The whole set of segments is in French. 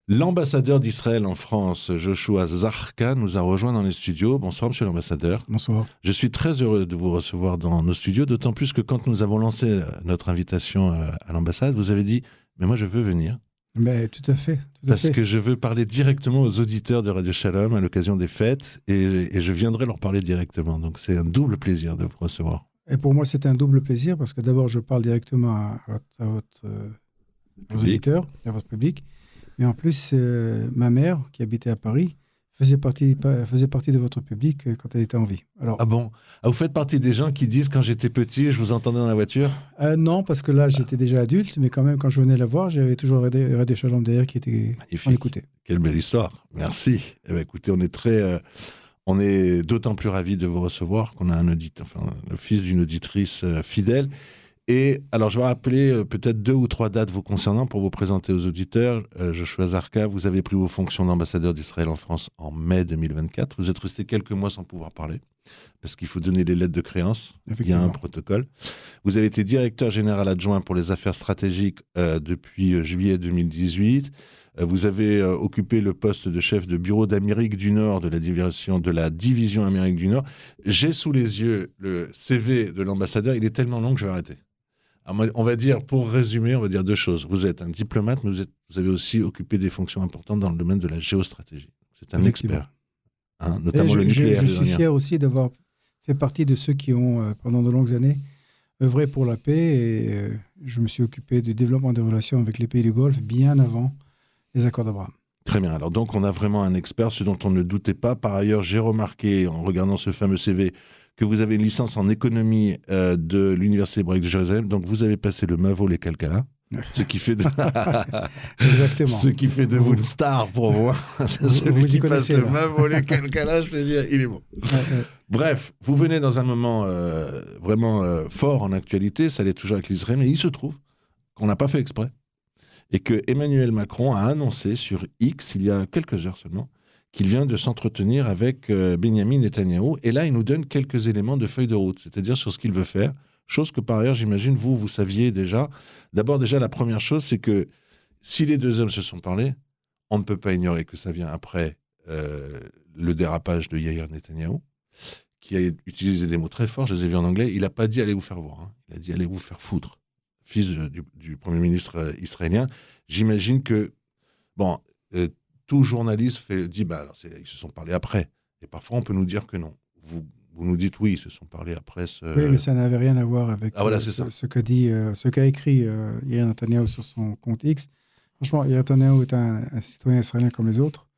L'ambassadeur d'Israël en France, Joshua Zarka, nous a rejoint dans les studios. Bonsoir, monsieur l'ambassadeur. Bonsoir. Je suis très heureux de vous recevoir dans nos studios, d'autant plus que quand nous avons lancé notre invitation à l'ambassade, vous avez dit « Mais moi, je veux venir. » Mais tout à fait. Parce que je veux parler directement aux auditeurs de Radio Shalom à l'occasion des fêtes et je viendrai leur parler directement. Donc, c'est un double plaisir de vous recevoir. Et pour moi, c'est un double plaisir parce que d'abord, je parle directement à vos auditeurs, à votre public. Mais en plus, ma mère, qui habitait à Paris, faisait partie de votre public quand elle était en vie. Alors, ah bon? Vous faites partie des gens qui disent « Quand j'étais petit, je vous entendais dans la voiture » Non, parce que là, j'étais déjà adulte, mais quand même, quand je venais la voir, j'avais toujours Radio Shalom derrière qui était... Magnifique. On l'écoutait. Quelle belle histoire. Merci. Eh bien, écoutez, on est d'autant plus ravis de vous recevoir qu'on a le fils d'une auditrice fidèle. Et alors, je vais rappeler peut-être 2 ou 3 dates vous concernant pour vous présenter aux auditeurs. Joshua Zarka, vous avez pris vos fonctions d'ambassadeur d'Israël en France en mai 2024. Vous êtes resté quelques mois sans pouvoir parler, parce qu'il faut donner les lettres de créance. Il y a un protocole. Vous avez été directeur général adjoint pour les affaires stratégiques depuis juillet 2018. Vous avez occupé le poste de chef de bureau d'Amérique du Nord de la division Amérique du Nord. J'ai sous les yeux le CV de l'ambassadeur. Il est tellement long que je vais arrêter. Alors, on va dire, pour résumer, on va dire 2 choses. Vous êtes un diplomate, mais vous avez aussi occupé des fonctions importantes dans le domaine de la géostratégie. C'est un expert, notamment le nucléaire. Je suis fier aussi d'avoir fait partie de ceux qui ont, pendant de longues années, œuvré pour la paix. Et je me suis occupé du développement des relations avec les pays du Golfe bien avant les accords d'Abraham. Très bien. Alors donc, on a vraiment un expert, ce dont on ne doutait pas. Par ailleurs, j'ai remarqué, en regardant ce fameux CV, que vous avez une licence en économie de l'Université hébraïque de Jérusalem. Donc, vous avez passé le MAVO les Calcala, ce qui fait de, Exactement. Ce qui fait de vous une star pour moi. Celui qui passe le MAVO les Calcala, je peux dire, il est bon. Bref, vous venez dans un moment vraiment fort en actualité, ça l'est toujours avec l'Israël, mais il se trouve qu'on n'a pas fait exprès et que Emmanuel Macron a annoncé sur X, il y a quelques heures seulement, qu'il vient de s'entretenir avec Benyamin Netanyahou. Et là, il nous donne quelques éléments de feuille de route, c'est-à-dire sur ce qu'il veut faire, chose que par ailleurs, j'imagine, vous saviez déjà. D'abord, déjà, la première chose, c'est que si les 2 hommes se sont parlé, on ne peut pas ignorer que ça vient après le dérapage de Yair Netanyahou, qui a utilisé des mots très forts, je les ai vus en anglais. Il n'a pas dit « allez vous faire voir », il a dit « allez vous faire foutre », fils du Premier ministre israélien. J'imagine que, tout journaliste dit alors ils se sont parlé après. Et parfois, on peut nous dire que non. Vous nous dites oui, ils se sont parlé après. Oui, mais ça n'avait rien à voir avec ce qu'a écrit Yair Netanyahou sur son compte X. Franchement, Yair Netanyahou est un citoyen israélien comme les autres.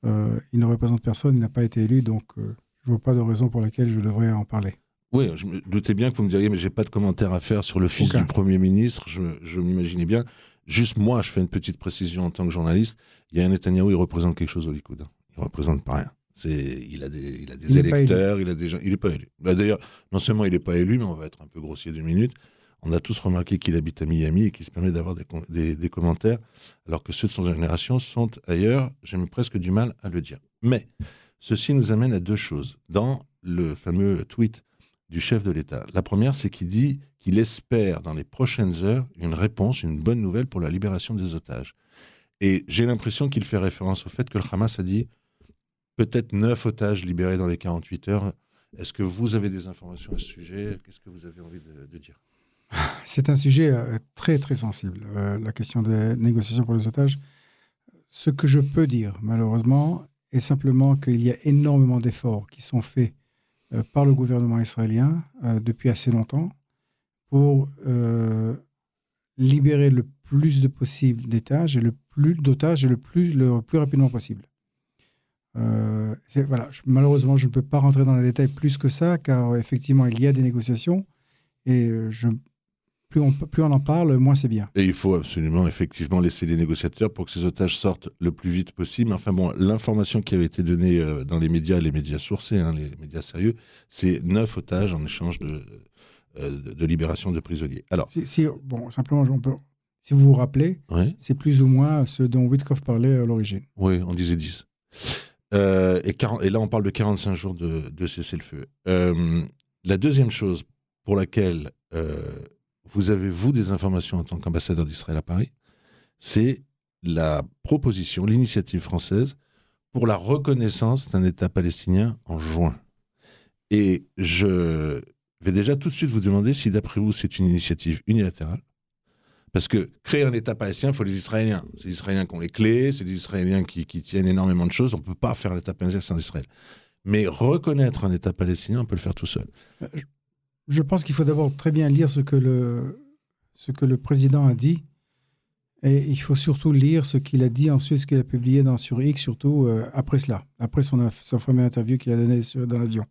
Il ne représente personne, il n'a pas été élu, donc je ne vois pas de raison pour laquelle je devrais en parler. Oui, je me doutais bien que vous me diriez, mais je n'ai pas de commentaire à faire sur le fils du Premier ministre. Je m'imaginais bien. Juste moi, je fais une petite précision en tant que journaliste. Yair Netanyahou, il représente quelque chose au Likoud. Il ne représente pas rien. Il a des électeurs, il a des gens. Il n'est pas élu. D'ailleurs, non seulement il n'est pas élu, mais on va être un peu grossier 2 minutes. On a tous remarqué qu'il habite à Miami et qu'il se permet d'avoir des commentaires, alors que ceux de son génération sont ailleurs. J'ai même presque du mal à le dire. Mais ceci nous amène à 2 choses. Dans le fameux tweet du chef de l'État. La première, c'est qu'il dit qu'il espère dans les prochaines heures une réponse, une bonne nouvelle pour la libération des otages. Et j'ai l'impression qu'il fait référence au fait que le Hamas a dit peut-être 9 otages libérés dans les 48 heures. Est-ce que vous avez des informations à ce sujet? Qu'est-ce que vous avez envie de dire? C'est un sujet très, très sensible, la question des négociations pour les otages. Ce que je peux dire, malheureusement, est simplement qu'il y a énormément d'efforts qui sont faits par le gouvernement israélien depuis assez longtemps pour libérer le plus de possible d'otages et le plus rapidement possible. Malheureusement, je ne peux pas rentrer dans les détails plus que ça, car effectivement, il y a des négociations et plus on en parle, moins c'est bien. Et il faut absolument, effectivement, laisser les négociateurs pour que ces otages sortent le plus vite possible. Enfin bon, l'information qui avait été donnée dans les médias sourcés, les médias sérieux, c'est 9 otages en échange de libération de prisonniers. Alors, simplement, si vous vous rappelez, c'est plus ou moins ce dont Witkoff parlait à l'origine. Oui, on disait 10. Et là, on parle de 45 jours de cessez-le-feu. La deuxième chose pour laquelle vous avez, des informations en tant qu'ambassadeur d'Israël à Paris, c'est la proposition, l'initiative française pour la reconnaissance d'un État palestinien en juin. Et je vais déjà tout de suite vous demander si, d'après vous, c'est une initiative unilatérale. Parce que créer un État palestinien, il faut les Israéliens. C'est les Israéliens qui ont les clés, c'est les Israéliens qui tiennent énormément de choses. On ne peut pas faire un État palestinien sans Israël. Mais reconnaître un État palestinien, on peut le faire tout seul. Je pense qu'il faut d'abord très bien lire ce que le président a dit. Et il faut surtout lire ce qu'il a dit ensuite, ce qu'il a publié sur X, surtout après cela, après son fameuse interview qu'il a donnée dans l'avion.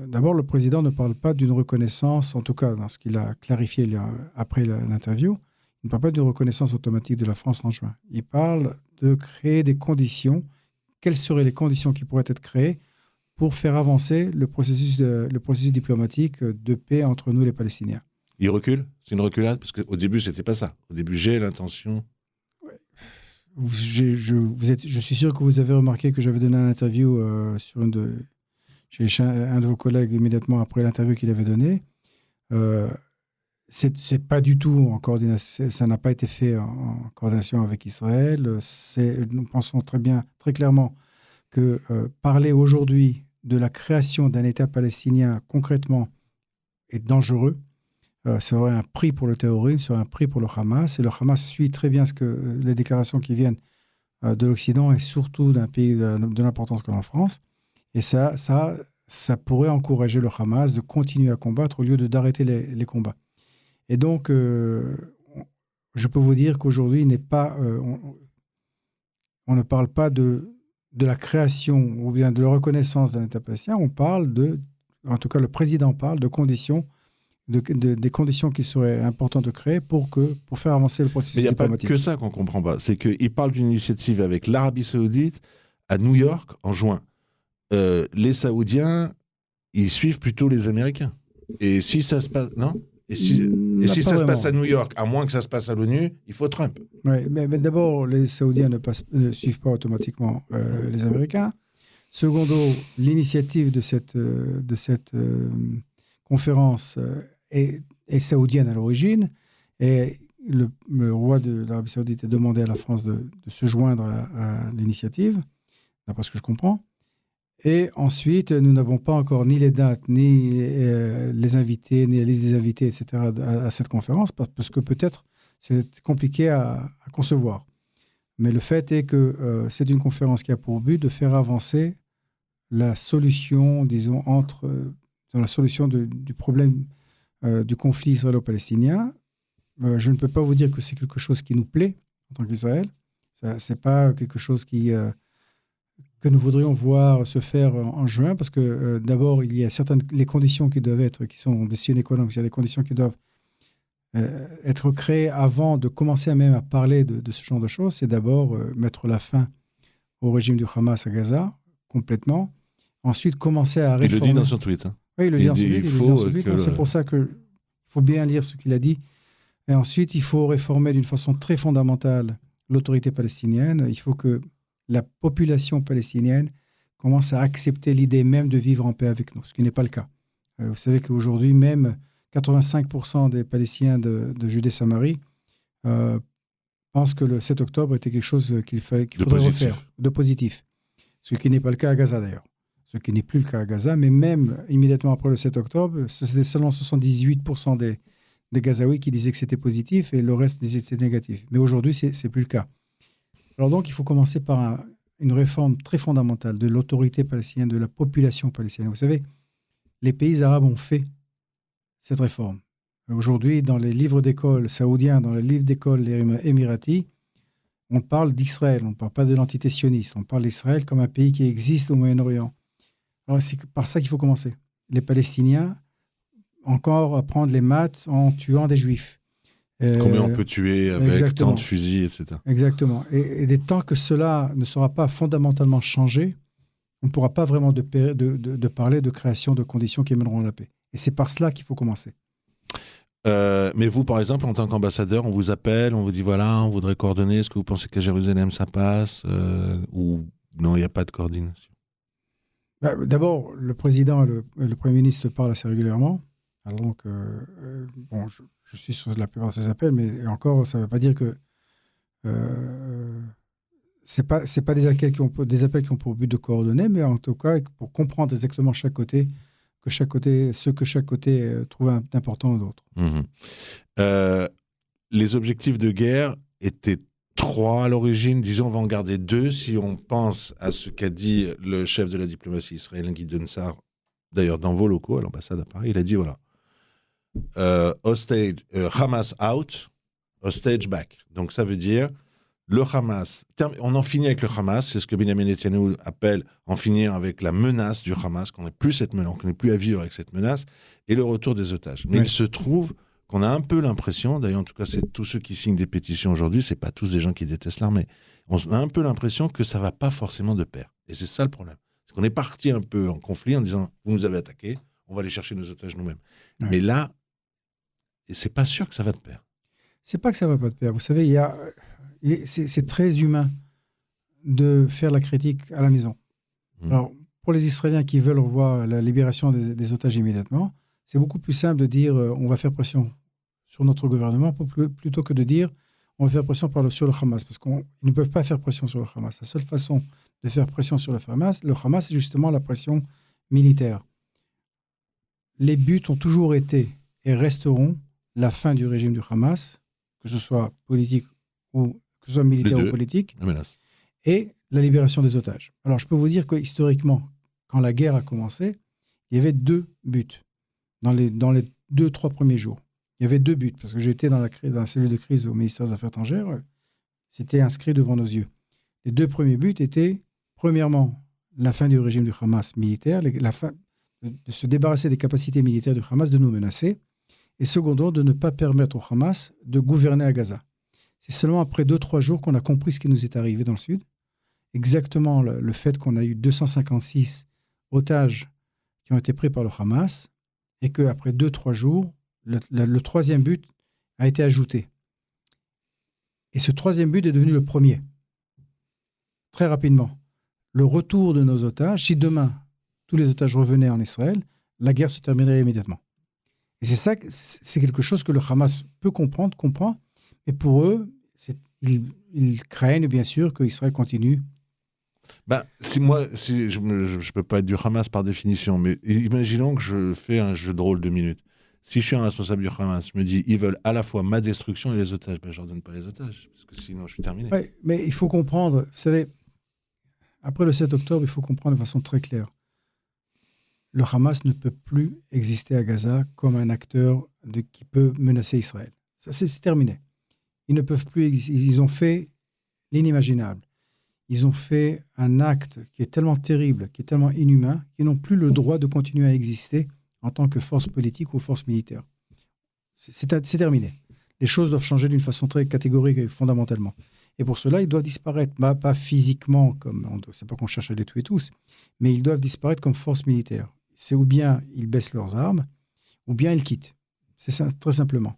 D'abord, le président ne parle pas d'une reconnaissance, en tout cas dans ce qu'il a clarifié après l'interview, il ne parle pas d'une reconnaissance automatique de la France en juin. Il parle de créer des conditions. Quelles seraient les conditions qui pourraient être créées pour faire avancer le processus diplomatique de paix entre nous, les Palestiniens? Il recule? C'est une reculade? Parce qu'au début, c'était pas ça. Au début, j'ai l'intention... Je suis sûr que vous avez remarqué que j'avais donné une interview chez un de vos collègues immédiatement après l'interview qu'il avait donnée. C'est pas du tout en coordination, ça n'a pas été fait en coordination avec Israël. Nous pensons très clairement que parler aujourd'hui de la création d'un État palestinien concrètement est dangereux. Ça aurait un prix pour le terrorisme, ça aurait un prix pour le Hamas. Et le Hamas suit très bien les déclarations qui viennent de l'Occident et surtout d'un pays de l'importance que la France. Et ça pourrait encourager le Hamas de continuer à combattre au lieu d'arrêter les combats. Et donc, je peux vous dire qu'aujourd'hui, on ne parle pas de la création ou bien de la reconnaissance d'un État palestinien. On parle en tout cas, le président parle de conditions, des conditions qui seraient importantes de créer pour faire avancer le processus diplomatique. Mais il n'y a pas que ça qu'on ne comprend pas. C'est qu'il parle d'une initiative avec l'Arabie Saoudite à New York en juin. Les Saoudiens, ils suivent plutôt les Américains. Et si ça se passe... Non ? Et si ça se passe à New York, à moins que ça se passe à l'ONU, il faut Trump. Oui, mais d'abord, les Saoudiens ne suivent pas automatiquement les Américains. Secondo, l'initiative de cette conférence est saoudienne à l'origine. Et le roi de l'Arabie Saoudite a demandé à la France de se joindre à l'initiative, d'après ce que je comprends. Et ensuite, nous n'avons pas encore ni les dates, ni les invités, ni la liste des invités, etc. à cette conférence, parce que peut-être c'est compliqué à concevoir. Mais le fait est que c'est une conférence qui a pour but de faire avancer la solution, disons, dans la solution du problème du conflit israélo-palestinien. Je ne peux pas vous dire que c'est quelque chose qui nous plaît en tant qu'Israël. Ce n'est pas quelque chose que nous voudrions voir se faire en juin, parce que d'abord, il y a les conditions qui sont des sine qua non, il y a des conditions qui doivent être créées avant de commencer même à parler de ce genre de choses. C'est d'abord mettre la fin au régime du Hamas à Gaza, complètement. Ensuite, commencer à réformer... Il le dit dans son tweet. Hein. Oui, il le dit dans son tweet. C'est pour ça qu'il faut bien lire ce qu'il a dit. Et ensuite, il faut réformer d'une façon très fondamentale l'autorité palestinienne. Il faut que la population palestinienne commence à accepter l'idée même de vivre en paix avec nous, ce qui n'est pas le cas. Vous savez qu'aujourd'hui, même 85% des Palestiniens de Judée-Samarie pensent que le 7 octobre était quelque chose qu'il faudrait refaire, de positif. Ce qui n'est pas le cas à Gaza d'ailleurs. Ce qui n'est plus le cas à Gaza, mais même immédiatement après le 7 octobre, c'était seulement 78% des Gazaouis qui disaient que c'était positif et le reste disaient que c'était négatif. Mais aujourd'hui, ce n'est plus le cas. Alors donc, il faut commencer par une réforme très fondamentale de l'autorité palestinienne, de la population palestinienne. Vous savez, les pays arabes ont fait cette réforme. Aujourd'hui, dans les livres d'école saoudiens, dans les livres d'école émiratis, on parle d'Israël, on ne parle pas de l'entité sioniste, on parle d'Israël comme un pays qui existe au Moyen-Orient. Alors c'est par ça qu'il faut commencer. Les Palestiniens, encore apprendre les maths en tuant des Juifs. Combien on peut tuer avec tant de fusils, etc. Exactement. Et dès tant que cela ne sera pas fondamentalement changé, on ne pourra pas vraiment de parler de création de conditions qui mèneront à la paix. Et c'est par cela qu'il faut commencer. Mais vous, par exemple, en tant qu'ambassadeur, on vous appelle, on vous dit voilà, on voudrait coordonner. Est-ce que vous pensez qu'à Jérusalem ça passe ou non, il n'y a pas de coordination? D'abord, le président et le Premier ministre parlent assez régulièrement. Alors donc, je suis sur la plupart de ces appels, mais encore, ça ne veut pas dire que C'est pas des appels qui ont pour but de coordonner, mais en tout cas pour comprendre exactement ce que chaque côté trouve important d'autre. Les objectifs de guerre étaient 3 à l'origine. Disons, on va en garder 2 si on pense à ce qu'a dit le chef de la diplomatie israélienne, Gideon Sa'ar, d'ailleurs dans vos locaux à l'ambassade à Paris. Il a dit voilà, hostage, Hamas out, hostage back. Donc ça veut dire le Hamas, on en finit avec le Hamas, c'est ce que Benjamin Netanyahu appelle en finir avec la menace du Hamas, qu'on n'est plus à vivre avec cette menace, et le retour des otages. Mais il se trouve qu'on a un peu l'impression, d'ailleurs en tout cas c'est tous ceux qui signent des pétitions aujourd'hui, c'est pas tous des gens qui détestent l'armée, on a un peu l'impression que ça va pas forcément de pair. Et c'est ça le problème. C'est qu'on est parti un peu en conflit en disant vous nous avez attaqués, on va aller chercher nos otages nous-mêmes. Ouais. Mais là, c'est pas sûr que ça va de pair. C'est pas que ça va pas de pair. Vous savez, c'est très humain de faire la critique à la maison. Alors, pour les Israéliens qui veulent revoir la libération des otages immédiatement, c'est beaucoup plus simple de dire on va faire pression sur notre gouvernement plutôt que de dire on va faire pression sur le Hamas. Parce qu'ils ne peuvent pas faire pression sur le Hamas. La seule façon de faire pression sur le Hamas, c'est justement la pression militaire. Les buts ont toujours été et resteront la fin du régime du Hamas, que ce soit politique ou que ce soit militaire ou politique, et la libération des otages. Alors, je peux vous dire que historiquement, quand la guerre a commencé, il y avait 2 buts dans les 2-3 premiers jours. Il y avait 2 buts, parce que j'étais dans la cellule de crise au ministère des Affaires étrangères, c'était inscrit devant nos yeux. Les 2 premiers buts étaient, premièrement, la fin du régime du Hamas militaire, la fin de se débarrasser des capacités militaires du Hamas, de nous menacer, et secondo, de ne pas permettre au Hamas de gouverner à Gaza. C'est seulement après 2-3 jours qu'on a compris ce qui nous est arrivé dans le Sud. Exactement le fait qu'on a eu 256 otages qui ont été pris par le Hamas et qu'après 2-3 jours, le 3e but a été ajouté. Et ce 3e but est devenu le premier. Très rapidement. Le retour de nos otages, si demain tous les otages revenaient en Israël, la guerre se terminerait immédiatement. Et c'est quelque chose que le Hamas comprend, mais pour eux, ils craignent bien sûr qu'Israël continue. Je ne peux pas être du Hamas par définition, mais imaginons que je fais un jeu de rôle 2 minutes. Si je suis un responsable du Hamas, je me dis ils veulent à la fois ma destruction et les otages, je ne leur donne pas les otages, parce que sinon je suis terminé. Oui, mais il faut comprendre, vous savez, après le 7 octobre, il faut comprendre de façon très claire. Le Hamas ne peut plus exister à Gaza comme un acteur qui peut menacer Israël. Ça, c'est terminé. Ils ne peuvent plus exister. Ils ont fait l'inimaginable. Ils ont fait un acte qui est tellement terrible, qui est tellement inhumain, qu'ils n'ont plus le droit de continuer à exister en tant que force politique ou force militaire. C'est terminé. Les choses doivent changer d'une façon très catégorique et fondamentalement. Et pour cela, ils doivent disparaître, pas physiquement, c'est pas qu'on cherche à les tuer tous, mais ils doivent disparaître comme force militaire. C'est ou bien ils baissent leurs armes, ou bien ils quittent. C'est ça, très simplement.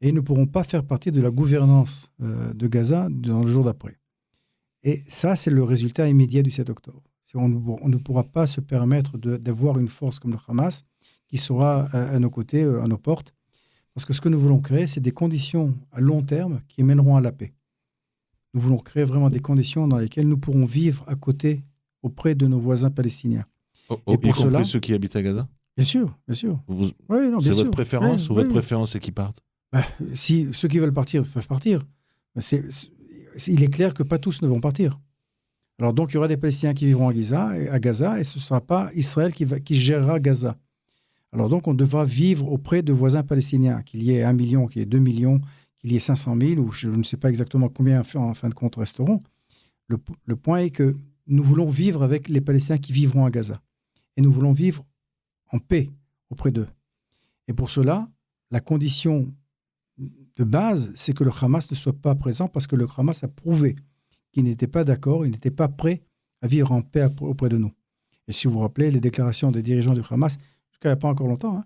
Et ils ne pourront pas faire partie de la gouvernance de Gaza dans le jour d'après. Et ça, c'est le résultat immédiat du 7 octobre. On ne pourra pas se permettre d'avoir une force comme le Hamas qui sera à nos côtés, à nos portes, parce que ce que nous voulons créer, c'est des conditions à long terme qui mèneront à la paix. Nous voulons créer vraiment des conditions dans lesquelles nous pourrons vivre à côté, auprès de nos voisins palestiniens. Et pour cela, ceux qui habitent à Gaza ? Bien sûr, bien sûr. C'est votre préférence ou votre préférence, c'est qu'ils partent ? Si ceux qui veulent partir peuvent partir. Il est clair que pas tous ne vont partir. Alors donc, il y aura des Palestiniens qui vivront à Gaza et ce ne sera pas Israël qui gérera Gaza. Alors donc, on devra vivre auprès de voisins palestiniens, qu'il y ait 1 million, qu'il y ait 2 millions, qu'il y ait 500 000, ou je ne sais pas exactement combien en fin de compte resteront. Le point est que nous voulons vivre avec les Palestiniens qui vivront à Gaza. Et nous voulons vivre en paix auprès d'eux. Et pour cela, la condition de base, c'est que le Hamas ne soit pas présent parce que le Hamas a prouvé qu'il n'était pas d'accord, il n'était pas prêt à vivre en paix auprès de nous. Et si vous vous rappelez, les déclarations des dirigeants du Hamas, jusqu'à il n'y a pas encore longtemps,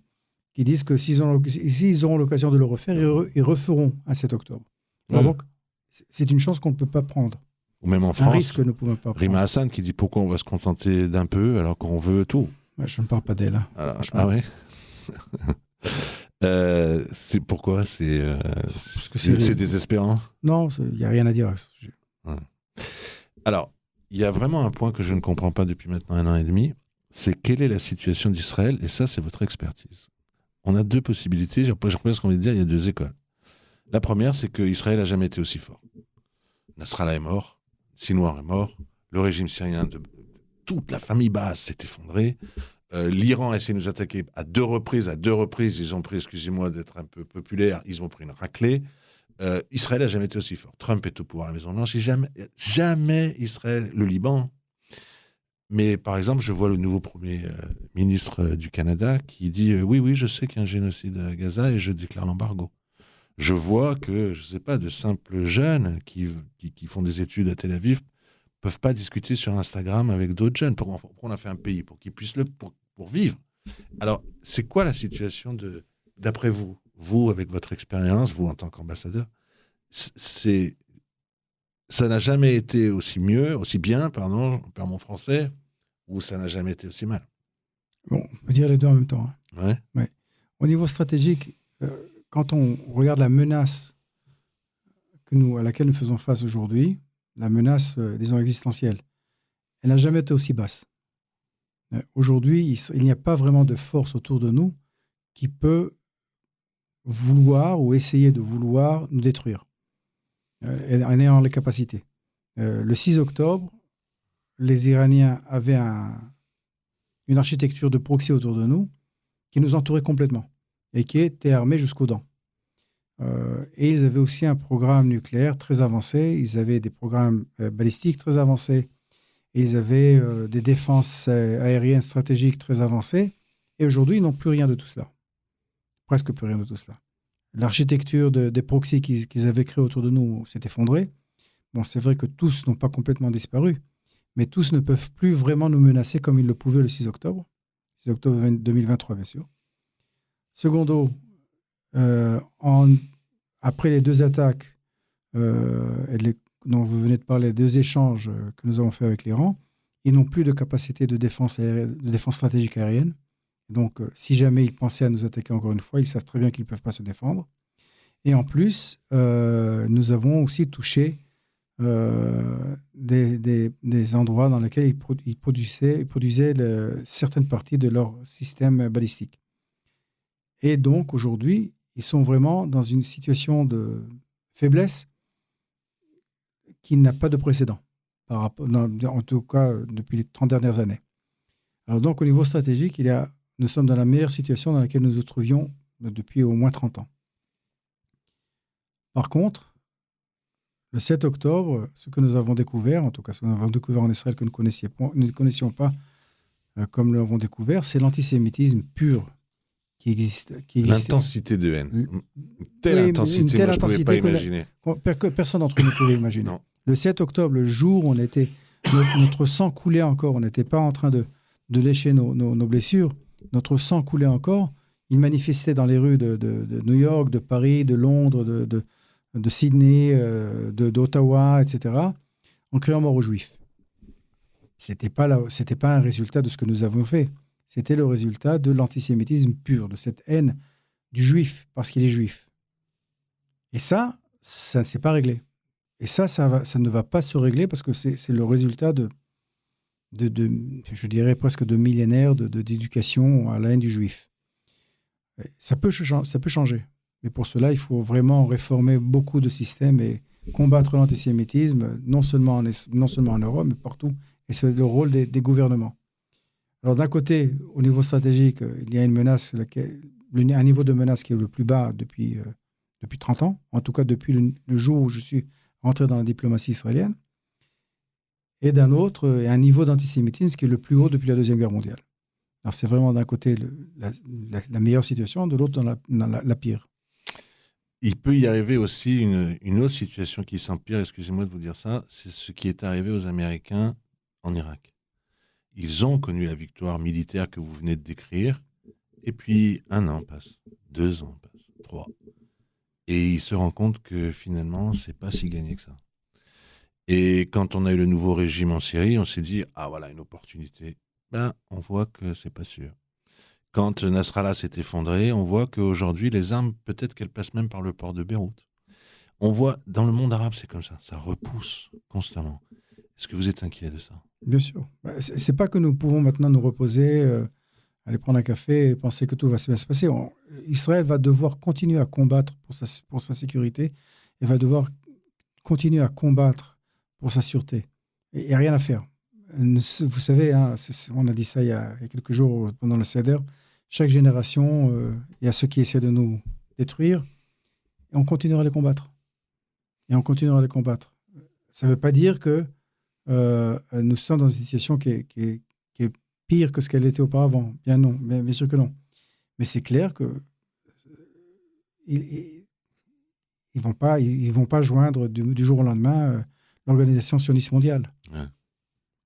qui disent que s'ils auront l'occasion de le refaire, ils referont un 7 octobre. Alors donc, c'est une chance qu'on ne peut pas prendre. Ou même en France, un risque que nous ne pouvons pas prendre. Rima Hassan qui dit pourquoi on va se contenter d'un peu alors qu'on veut tout. Je ne parle pas d'elle. Ah ouais. Pourquoi Parce que c'est désespérant? Non, il n'y a rien à dire à ce sujet. Ouais. Alors, il y a vraiment un point que je ne comprends pas depuis maintenant 1 an et demi, c'est quelle est la situation d'Israël, et ça, c'est votre expertise. On a 2 possibilités, j'ai presque envie de dire, il y a 2 écoles. La première, c'est qu'Israël n'a jamais été aussi fort. Nasrallah est mort, Sinwar est mort, le régime syrien, toute la famille basse s'est effondrée. L'Iran a essayé de nous attaquer à 2 reprises. À 2 reprises, ils ont pris, excusez-moi d'être un peu populaire, ils ont pris une raclée. Israël n'a jamais été aussi fort. Trump est au pouvoir à la Maison-Blanche. Jamais Israël, le Liban. Mais par exemple, je vois le nouveau Premier ministre du Canada qui dit oui, je sais qu'il y a un génocide à Gaza et je déclare l'embargo. Je vois que, je ne sais pas, de simples jeunes qui font des études à Tel Aviv peuvent pas discuter sur Instagram avec d'autres jeunes. Pourquoi on a fait un pays? Pour qu'ils puissent pour vivre. Alors, c'est quoi la situation d'après vous? Vous, avec votre expérience, vous en tant qu'ambassadeur, ça n'a jamais été aussi bien, pardon, je perds mon français, ou ça n'a jamais été aussi mal? Bon, on peut dire les deux en même temps. Ouais. Ouais. Au niveau stratégique, quand on regarde la menace à laquelle nous faisons face aujourd'hui, la menace, disons, existentielle, elle n'a jamais été aussi basse. Aujourd'hui, il n'y a pas vraiment de force autour de nous qui peut vouloir ou essayer de vouloir nous détruire, en ayant les capacités. Le 6 octobre, les Iraniens avaient une architecture de proxy autour de nous qui nous entourait complètement et qui était armée jusqu'aux dents. Et ils avaient aussi un programme nucléaire très avancé, ils avaient des programmes balistiques très avancés, et ils avaient des défenses aériennes stratégiques très avancées, et aujourd'hui, ils n'ont plus rien de tout cela. Presque plus rien de tout cela. L'architecture des proxys qu'ils avaient créés autour de nous s'est effondrée. Bon, c'est vrai que tous n'ont pas complètement disparu, mais tous ne peuvent plus vraiment nous menacer comme ils le pouvaient le 6 octobre. 6 octobre 2023, bien sûr. Secondo, après les 2 attaques dont vous venez de parler, les 2 échanges que nous avons faits avec l'Iran, ils n'ont plus de capacité de défense stratégique aérienne. Donc, si jamais ils pensaient à nous attaquer encore une fois, ils savent très bien qu'ils ne peuvent pas se défendre. Et en plus, nous avons aussi touché des endroits dans lesquels ils produisaient certaines parties de leur système balistique. Et donc, aujourd'hui, ils sont vraiment dans une situation de faiblesse qui n'a pas de précédent, en tout cas depuis les 30 dernières années. Alors donc, au niveau stratégique, nous sommes dans la meilleure situation dans laquelle nous nous trouvions depuis au moins 30 ans. Par contre, le 7 octobre, ce que nous avons découvert, en tout cas ce que nous avons découvert en Israël que nous ne connaissions pas comme nous l'avons découvert, c'est l'antisémitisme pur qui existe. L'intensité de haine. Telle intensité, moi, je ne pouvais pas imaginer. Personne d'entre nous ne pouvait imaginer. Non. Le 7 octobre, le jour où notre sang coulait encore, on n'était pas en train de lécher nos blessures, notre sang coulait encore, il manifestait dans les rues de New York, de Paris, de Londres, de Sydney, d'Ottawa, etc., en criant mort aux Juifs. C'était pas un résultat de ce que nous avons fait. C'était le résultat de l'antisémitisme pur, de cette haine du juif parce qu'il est juif. Et ça ne s'est pas réglé. Et ça ne va pas se régler parce que c'est le résultat de je dirais presque de millénaires d'éducation à la haine du juif. Ça peut changer. Mais pour cela, il faut vraiment réformer beaucoup de systèmes et combattre l'antisémitisme, non seulement en Europe, mais partout. Et c'est le rôle des gouvernements. Alors d'un côté, au niveau stratégique, il y a une menace, un niveau de menace qui est le plus bas depuis 30 ans, en tout cas depuis le jour où je suis rentré dans la diplomatie israélienne. Et d'un autre, un niveau d'antisémitisme qui est le plus haut depuis la Deuxième Guerre mondiale. Alors c'est vraiment d'un côté la meilleure situation, de l'autre dans la pire. Il peut y arriver aussi une autre situation qui s'empire, excusez-moi de vous dire ça, c'est ce qui est arrivé aux Américains en Irak. Ils ont connu la victoire militaire que vous venez de décrire, et puis 1 an passe, 2 ans passe, 3. Et ils se rendent compte que finalement, c'est pas si gagné que ça. Et quand on a eu le nouveau régime en Syrie, on s'est dit, ah voilà, une opportunité. On voit que c'est pas sûr. quand Nasrallah s'est effondré, on voit qu'aujourd'hui, les armes, peut-être qu'elles passent même par le port de Beyrouth. On voit, dans le monde arabe, c'est comme ça repousse constamment. Est-ce que vous êtes inquiet de ça? Bien sûr. C'est pas que nous pouvons maintenant nous reposer, aller prendre un café et penser que tout va bien se passer. Israël va devoir continuer à combattre pour sa sécurité et va devoir continuer à combattre pour sa sûreté. Et il n'y a rien à faire. Vous savez, hein, on a dit ça il y a quelques jours pendant le Seder, chaque génération, il y a ceux qui essaient de nous détruire et on continuera à les combattre. Ça ne veut pas dire que nous sommes dans une situation qui est pire que ce qu'elle était auparavant. Bien non, bien sûr que non. Mais c'est clair que ils vont pas joindre du jour au lendemain l'organisation sioniste mondiale. Ouais.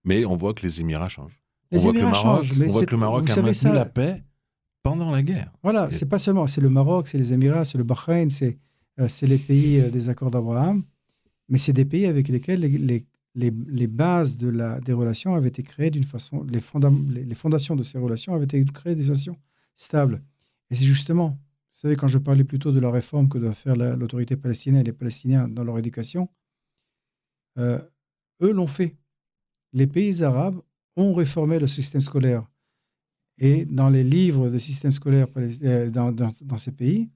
Mais on voit que les Émirats changent. On voit que le Maroc a maintenu la paix pendant la guerre. Voilà, c'est pas seulement, c'est le Maroc, c'est les Émirats, c'est le Bahreïn, c'est les pays des accords d'Abraham, mais c'est des pays avec lesquels les bases des relations avaient été créées d'une façon, les fondations de ces relations avaient été créées d'une façon stable. Et c'est justement, vous savez, quand je parlais plutôt de la réforme que doit faire l'autorité palestinienne et les Palestiniens dans leur éducation, eux l'ont fait. Les pays arabes ont réformé le système scolaire. Et dans les livres de système scolaire dans ces pays,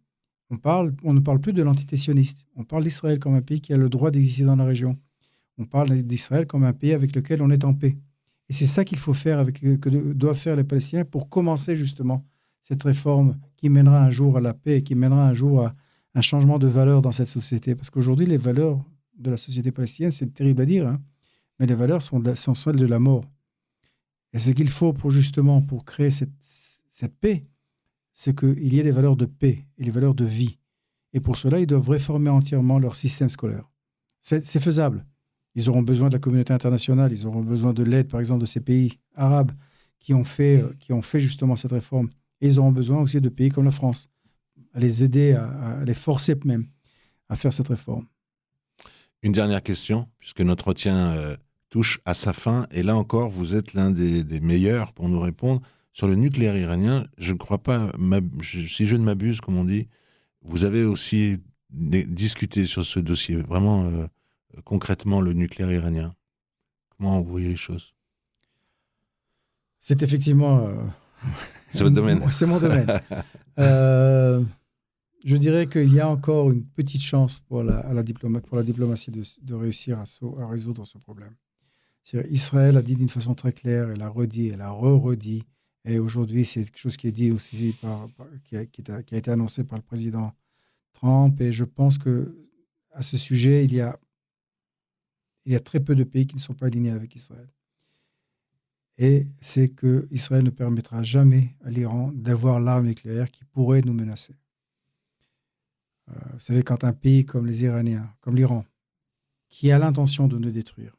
on ne parle plus de l'entité sioniste. On parle d'Israël comme un pays qui a le droit d'exister dans la région. On parle d'Israël comme un pays avec lequel on est en paix. Et c'est ça qu'il faut faire, que doivent faire les Palestiniens pour commencer justement cette réforme qui mènera un jour à la paix, qui mènera un jour à un changement de valeurs dans cette société. Parce qu'aujourd'hui, les valeurs de la société palestinienne, c'est terrible à dire, hein, mais les valeurs sont celles de la mort. Et ce qu'il faut pour créer cette paix, c'est qu'il y ait des valeurs de paix et des valeurs de vie. Et pour cela, ils doivent réformer entièrement leur système scolaire. C'est faisable. Ils auront besoin de la communauté internationale, ils auront besoin de l'aide, par exemple, de ces pays arabes qui ont fait justement cette réforme. Et ils auront besoin aussi de pays comme la France, à les aider, à les forcer même à faire cette réforme. Une dernière question, puisque notre entretien touche à sa fin. Et là encore, vous êtes l'un des meilleurs pour nous répondre. Sur le nucléaire iranien, je ne crois pas, si je ne m'abuse, comme on dit, vous avez aussi discuté sur ce dossier, vraiment concrètement, le nucléaire iranien. Comment vous voyez les choses? C'est effectivement... c'est votre domaine. C'est mon domaine. Je dirais qu'il y a encore une petite chance pour la diplomatie de réussir à résoudre ce problème. Israël a dit d'une façon très claire, elle a redit, elle a redit, et aujourd'hui c'est quelque chose qui est dit aussi, qui a été annoncé par le président Trump, et je pense qu'à ce sujet, il y a très peu de pays qui ne sont pas alignés avec Israël. Et c'est qu'Israël ne permettra jamais à l'Iran d'avoir l'arme nucléaire qui pourrait nous menacer. Vous savez, quand un pays comme les Iraniens, comme l'Iran, qui a l'intention de nous détruire,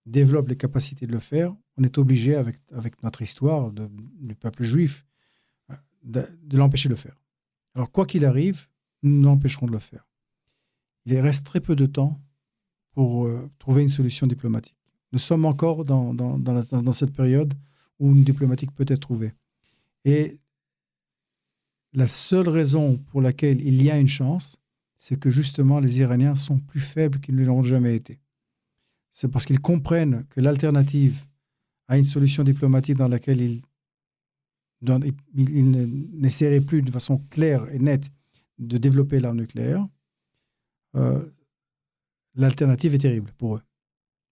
développe les capacités de le faire, on est obligé, avec notre histoire du peuple juif, de l'empêcher de le faire. Alors, quoi qu'il arrive, nous l'empêcherons de le faire. Il reste très peu de temps pour trouver une solution diplomatique. Nous sommes encore dans cette période où une diplomatique peut être trouvée. Et la seule raison pour laquelle il y a une chance, c'est que justement les Iraniens sont plus faibles qu'ils ne l'ont jamais été. C'est parce qu'ils comprennent que l'alternative à une solution diplomatique dans laquelle ils n'essaieraient plus de façon claire et nette de développer l'arme nucléaire, l'alternative est terrible pour eux.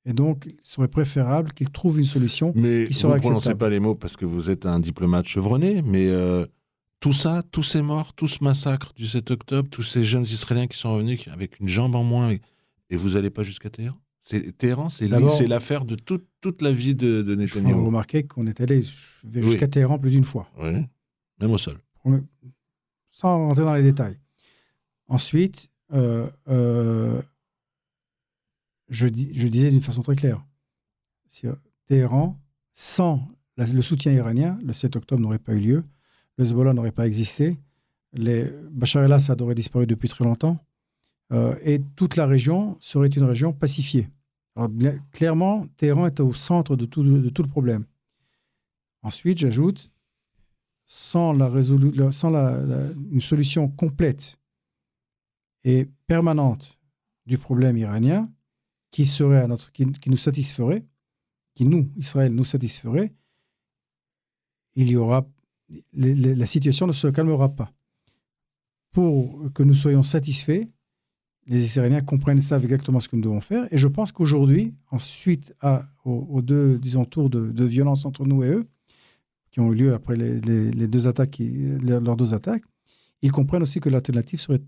Et donc, il serait préférable qu'ils trouvent une solution qui sera acceptable. Mais vous ne prononcez pas les mots parce que vous êtes un diplomate chevronné, mais tout ça, tous ces morts, tout ce massacre du 7 octobre, tous ces jeunes Israéliens qui sont revenus avec une jambe en moins, et vous n'allez pas jusqu'à Téhéran? Téhéran, c'est l'affaire de toute la vie de Netanyahou. Il faut remarquer qu'on est allé jusqu'à Téhéran plus d'une fois. Oui, même au sol. Sans rentrer dans les détails. Ensuite, je disais d'une façon très claire, si Téhéran, sans le soutien iranien, le 7 octobre n'aurait pas eu lieu, le Hezbollah n'aurait pas existé, Bachar el-Assad aurait disparu depuis très longtemps, et toute la région serait une région pacifiée. Alors, clairement, Téhéran est au centre de tout le problème. Ensuite, j'ajoute, sans une solution complète et permanente du problème iranien qui nous satisferait, Israël, nous satisferait, la situation ne se calmera pas. Pour que nous soyons satisfaits, les Israéliens savent exactement ce que nous devons faire. Et je pense qu'aujourd'hui, ensuite aux deux, disons, tours de violence entre nous et eux, qui ont eu lieu après leurs deux attaques, ils comprennent aussi que l'alternative serait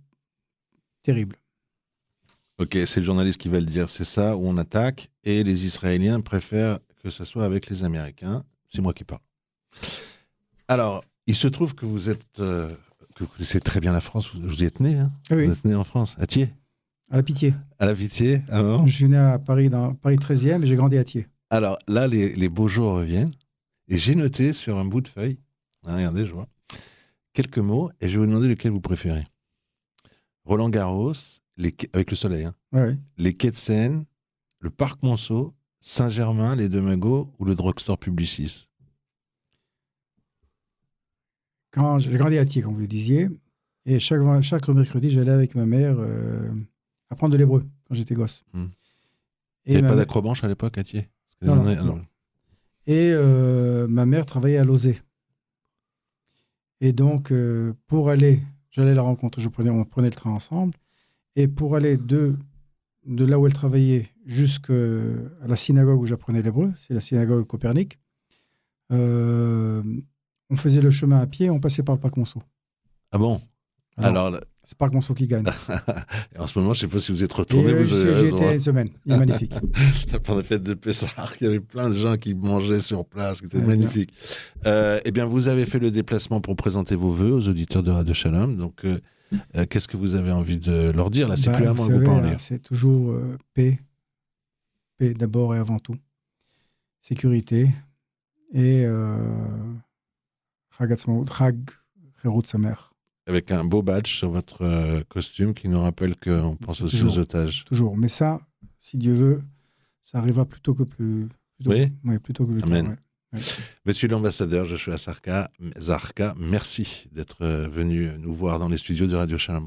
terrible. Ok, c'est le journaliste qui va le dire, c'est ça, où on attaque, et les Israéliens préfèrent que ce soit avec les Américains. C'est moi qui parle. Alors, il se trouve que que vous connaissez très bien la France, vous y êtes né, hein? Oui. Vous êtes né en France, à Thiers? À la Pitié. À la Pitié, alors? Je suis né à Paris, dans Paris 13e, et j'ai grandi à Thiers. Alors là, les beaux jours reviennent, et j'ai noté sur un bout de feuille, regardez, je vois, quelques mots, et je vais vous demander lequel vous préférez. Roland Garros, avec le soleil, hein. Oui. Les quais de Seine, le parc Monceau, Saint-Germain, les Deux-Magots ou le drugstore Publicis? Quand j'ai grandi à Thiers, comme vous le disiez, et chaque mercredi, j'allais avec ma mère apprendre de l'hébreu quand j'étais gosse. Il n'y avait pas d'acrobanche à l'époque à Thiers? Non. Et ma mère travaillait à Lausée. Et donc, j'allais la rencontrer, on prenait le train ensemble. Et pour aller de là où elle travaillait jusqu'à la synagogue où j'apprenais l'hébreu, c'est la synagogue Copernic, on faisait le chemin à pied, on passait par le parc Monceau. Ah bon? Alors c'est Parc Monceau qui gagne. Et en ce moment, je ne sais pas si vous êtes retourné. J'y étais une semaine. Il est magnifique. Pendant la fête de Pessah, il y avait plein de gens qui mangeaient sur place, qui étaient magnifiques. Eh bien, vous avez fait le déplacement pour présenter vos vœux aux auditeurs de Radio Shalom. Donc, qu'est-ce que vous avez envie de leur dire? Là, c'est plus à moi de vous parler. C'est toujours paix. Paix d'abord et avant tout. Sécurité. Et Chag Cherut Sameach. Avec un beau badge sur votre costume qui nous rappelle qu'on pense aussi aux otages. Toujours. Mais ça, si Dieu veut, ça arrivera plutôt que plus. Oui, plutôt que plus Amen. Tard, ouais. Monsieur l'ambassadeur Joshua Zarka, merci d'être venu nous voir dans les studios de Radio Shalom.